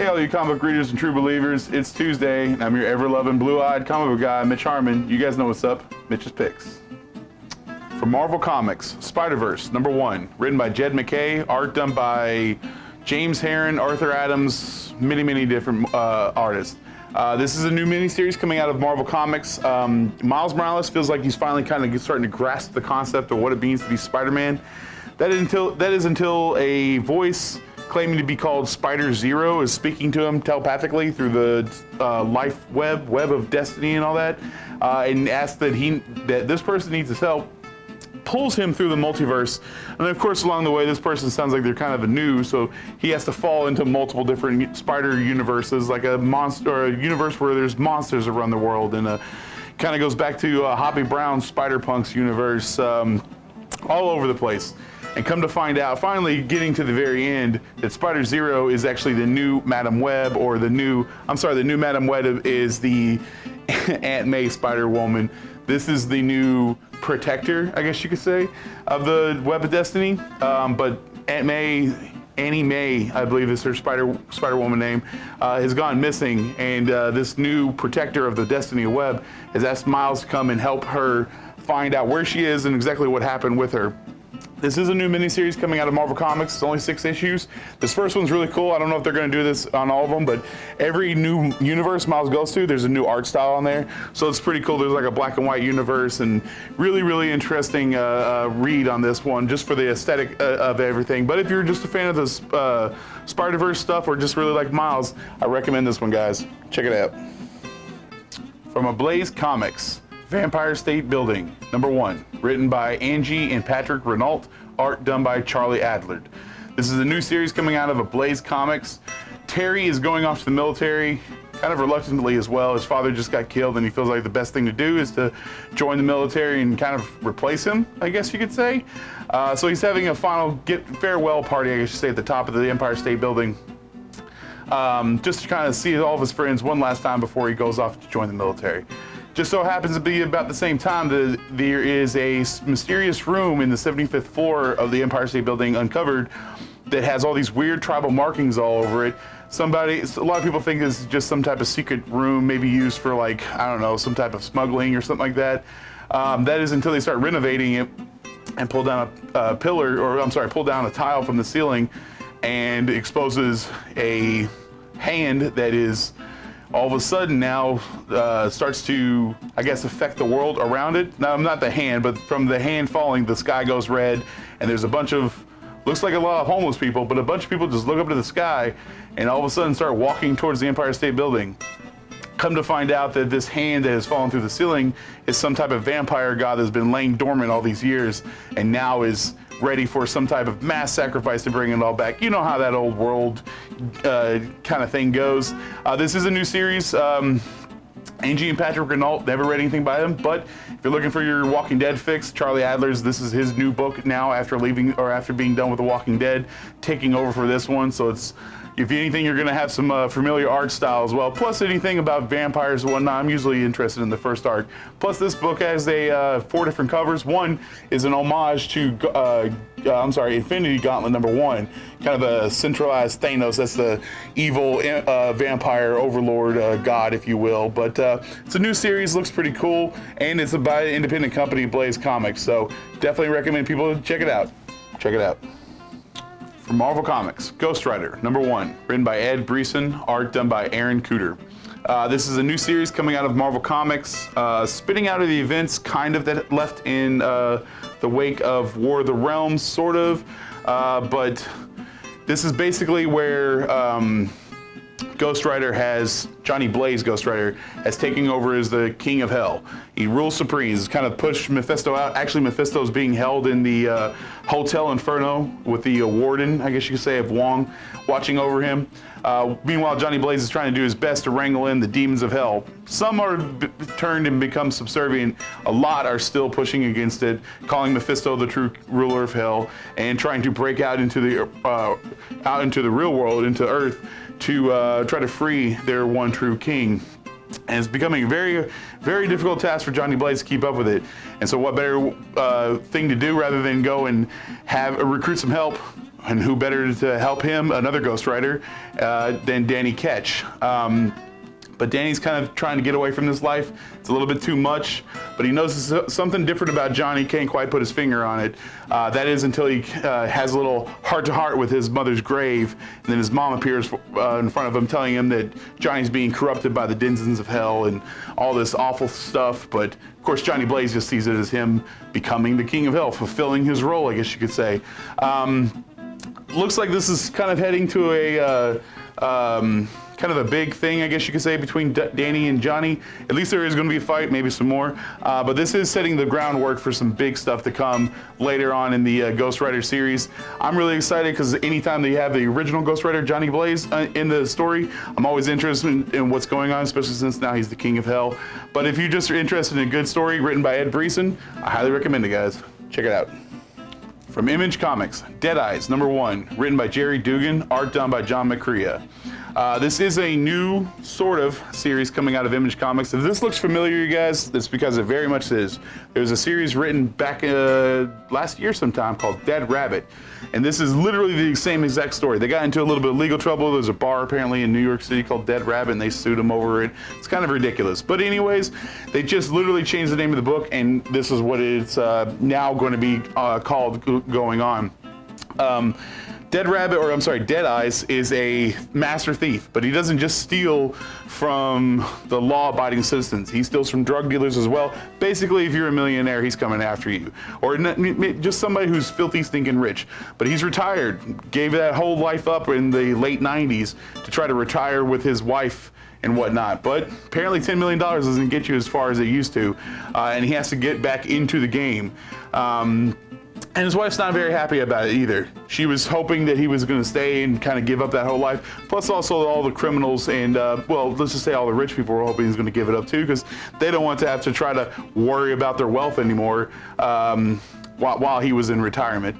Hey, all you comic book readers and true believers, it's Tuesday, and I'm your ever-loving, blue-eyed comic book guy, Mitch Harmon. You guys know what's up. Mitch's Picks. From Marvel Comics, Spider-Verse, #1, written by Jed MacKay, art done by James Herron, Arthur Adams, many different artists. This is a new miniseries coming out of Marvel Comics. Miles Morales feels like he's finally kind of starting to grasp the concept of what it means to be Spider-Man. That is until a voice claiming to be called Spider-Zero is speaking to him telepathically through the life web of destiny and all that, and asks that this person needs his help, pulls him through the multiverse, and then of course along the way this person sounds like they're kind of a new, so he has to fall into multiple different spider universes, like a monster or a universe where there's monsters around the world, and kind of goes back to Hoppy Brown's Spider-Punk's universe, all over the place. And come to find out, finally getting to the very end, that Spider-Zero is actually the new Madam Web, or the new Madam Web is the Aunt May Spider-Woman. This is the new protector, I guess you could say, of the Web of Destiny. But Annie May, I believe is her Spider-Woman name, has gone missing, and this new protector of the Destiny Web has asked Miles to come and help her find out where she is and exactly what happened with her. This is a new miniseries coming out of Marvel Comics. It's only 6 issues. This first one's really cool. I don't know if they're going to do this on all of them, but every new universe Miles goes to, there's a new art style on there. So it's pretty cool. There's like a black and white universe, and really interesting read on this one, just for the aesthetic of everything. But if you're just a fan of the Spider-Verse stuff, or just really like Miles, I recommend this one, guys. Check it out. From Ablaze Comics, Vampire State Building, #1, written by Angie and Patrick Renault, art done by Charlie Adlard. This is a new series coming out of Ablaze Comics. Terry is going off to the military, kind of reluctantly as well. His father just got killed, and he feels like the best thing to do is to join the military and kind of replace him, I guess you could say. So he's having a final farewell party, I guess you say, at the top of the Empire State Building, just to kind of see all of his friends one last time before he goes off to join the military. Just so happens to be about the same time that there is a mysterious room in the 75th floor of the Empire State Building uncovered that has all these weird tribal markings all over it. A lot of people think it's just some type of secret room, maybe used for, like, I don't know, some type of smuggling or something like that. That is until they start renovating it and pull down pull down a tile from the ceiling and exposes a hand that is all of a sudden now starts to, I guess, affect the world around it. Now, not the hand, but from the hand falling, the sky goes red, and there's a bunch of, looks like a lot of homeless people, but a bunch of people just look up to the sky and all of a sudden start walking towards the Empire State Building. Come to find out that this hand that has fallen through the ceiling is some type of vampire god that's been laying dormant all these years, and now is ready for some type of mass sacrifice to bring it all back. You know how that old world kind of thing goes. This is a new series. Angie and Patrick Renault, never read anything by them, but if you're looking for your Walking Dead fix, Charlie Adler's, this is his new book now after being done with The Walking Dead, taking over for this one. So it's, if anything, you're going to have some familiar art style as well. Plus anything about vampires and whatnot, I'm usually interested in the first art. Plus this book has 4 different covers. One is an homage to, Infinity Gauntlet #1, kind of a centralized Thanos. That's the evil vampire overlord god, if you will. But it's a new series, looks pretty cool, and it's by an independent company, Blaze Comics. So definitely recommend people check it out. Check it out. From Marvel Comics, Ghost Rider, #1, written by Ed Brisson, art done by Aaron Cooter. This is a new series coming out of Marvel Comics, spitting out of the events kind of that left in the wake of War of the Realms, sort of, but this is basically where Ghost Rider Johnny Blaze Ghost Rider has taken over as the King of Hell. He rules supreme. He's kind of pushed Mephisto out. Actually, Mephisto is being held in the Hotel Inferno with the warden, I guess you could say, of Wong, watching over him. Meanwhile, Johnny Blaze is trying to do his best to wrangle in the demons of hell. Some are turned and become subservient. A lot are still pushing against it, calling Mephisto the true ruler of hell, and trying to break out into the real world, into Earth, to try to free their one true king. And it's becoming a very difficult task for Johnny Blaze to keep up with it. And so what better thing to do rather than go and recruit some help And who better to help him, another Ghost Rider, than Danny Ketch. But Danny's kind of trying to get away from this life. It's a little bit too much, but he knows something different about Johnny. He can't quite put his finger on it. That is until he has a little heart-to-heart with his mother's grave, and then his mom appears in front of him telling him that Johnny's being corrupted by the denizens of hell and all this awful stuff. But of course, Johnny Blaze just sees it as him becoming the king of hell, fulfilling his role, I guess you could say. Looks like this is kind of heading to a kind of a big thing, I guess you could say, between Danny and Johnny. At least there is going to be a fight, maybe some more. But this is setting the groundwork for some big stuff to come later on in the Ghost Rider series. I'm really excited because anytime they have the original Ghost Rider, Johnny Blaze, in the story, I'm always interested in what's going on, especially since now he's the king of hell. But if you just are interested in a good story written by Ed Brisson, I highly recommend it, guys. Check it out. From Image Comics, Dead Eyes, #1, written by Jerry Dugan, art done by John McCrea. This is a new sort of series coming out of Image Comics. If this looks familiar, you guys, it's because it very much is. There's a series written back last year sometime called Dead Rabbit. And this is literally the same exact story. They got into a little bit of legal trouble. There's a bar apparently in New York City called Dead Rabbit, and they sued them over it. It's kind of ridiculous. But anyways, they just literally changed the name of the book, and this is what it's now going to be called going on. Dead Eyes is a master thief, but he doesn't just steal from the law-abiding citizens. He steals from drug dealers as well. Basically, if you're a millionaire, he's coming after you. Or just somebody who's filthy, stinking rich. But he's retired, gave that whole life up in the late 90s to try to retire with his wife and whatnot. But apparently $10 million doesn't get you as far as it used to, and he has to get back into the game. And his wife's not very happy about it either. She was hoping that he was going to stay and kind of give up that whole life. Plus also all the criminals and, well, let's just say all the rich people were hoping he's going to give it up too, because they don't want to have to try to worry about their wealth anymore. While he was in retirement.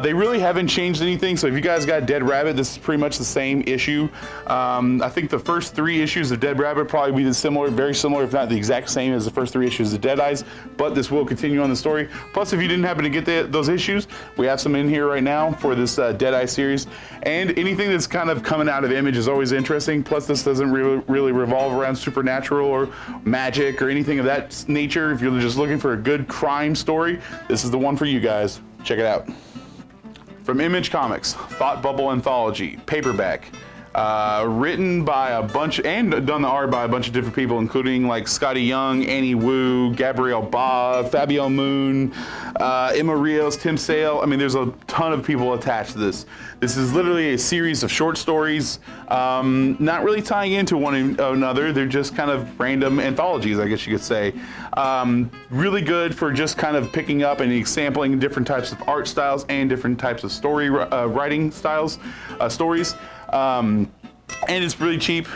They really haven't changed anything, so if you guys got Dead Rabbit, this is pretty much the same issue. I think the first 3 issues of Dead Rabbit probably be similar, very similar, if not the exact same as the first 3 issues of Dead Eyes, but this will continue on the story. Plus, if you didn't happen to get those issues, we have some in here right now for this Dead Eye series. And anything that's kind of coming out of Image is always interesting. Plus, this doesn't really revolve around supernatural or magic or anything of that nature. If you're just looking for a good crime story, this is the one for you guys. Check it out. From Image Comics, Thought Bubble Anthology, paperback. Written by a bunch, and done the art by a bunch of different people, including like Scotty Young, Annie Wu, Gabrielle Ba, Fabio Moon, Emma Rios, Tim Sale. I mean, there's a ton of people attached to this. This is literally a series of short stories, not really tying into one another. They're just kind of random anthologies, I guess you could say. Really good for just kind of picking up and sampling different types of art styles and different types of story writing styles, stories. And it's really cheap.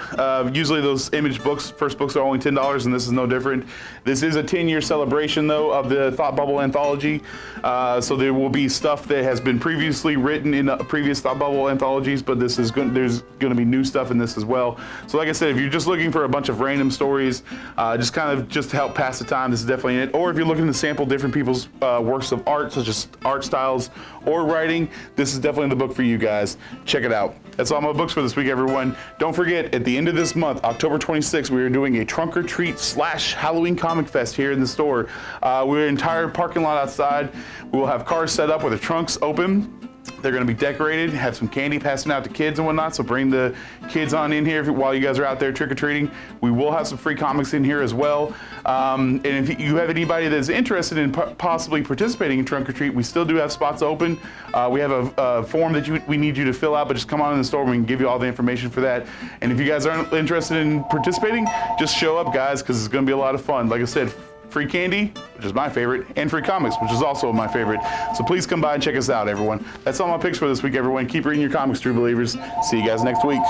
Usually those Image books, first books are only $10, and this is no different. This is a 10-year celebration, though, of the Thought Bubble Anthology. So there will be stuff that has been previously written in previous Thought Bubble anthologies, but this is there's going to be new stuff in this as well. So like I said, if you're just looking for a bunch of random stories, just to help pass the time, this is definitely it. Or if you're looking to sample different people's works of art, such as art styles or writing, this is definitely the book for you guys. Check it out. That's all my books for this week, everyone. Don't forget, at the end of this month, October 26th, we are doing a trunk or treat / Halloween comic fest here in the store. We're an entire parking lot outside. We will have cars set up with the trunks open. They're going to be decorated, have some candy passing out to kids and whatnot, so bring the kids on in here while you guys are out there trick-or-treating. We will have some free comics in here as well. And if you have anybody that's interested in possibly participating in Trunk or Treat, we still do have spots open. We have a form that we need you to fill out, but just come on in the store and we can give you all the information for that. And if you guys aren't interested in participating, just show up, guys, because it's going to be a lot of fun. Like I said, free candy, which is my favorite, and free comics, which is also my favorite. So please come by and check us out, everyone. That's all my picks for this week, everyone. Keep reading your comics, true believers. See you guys next week.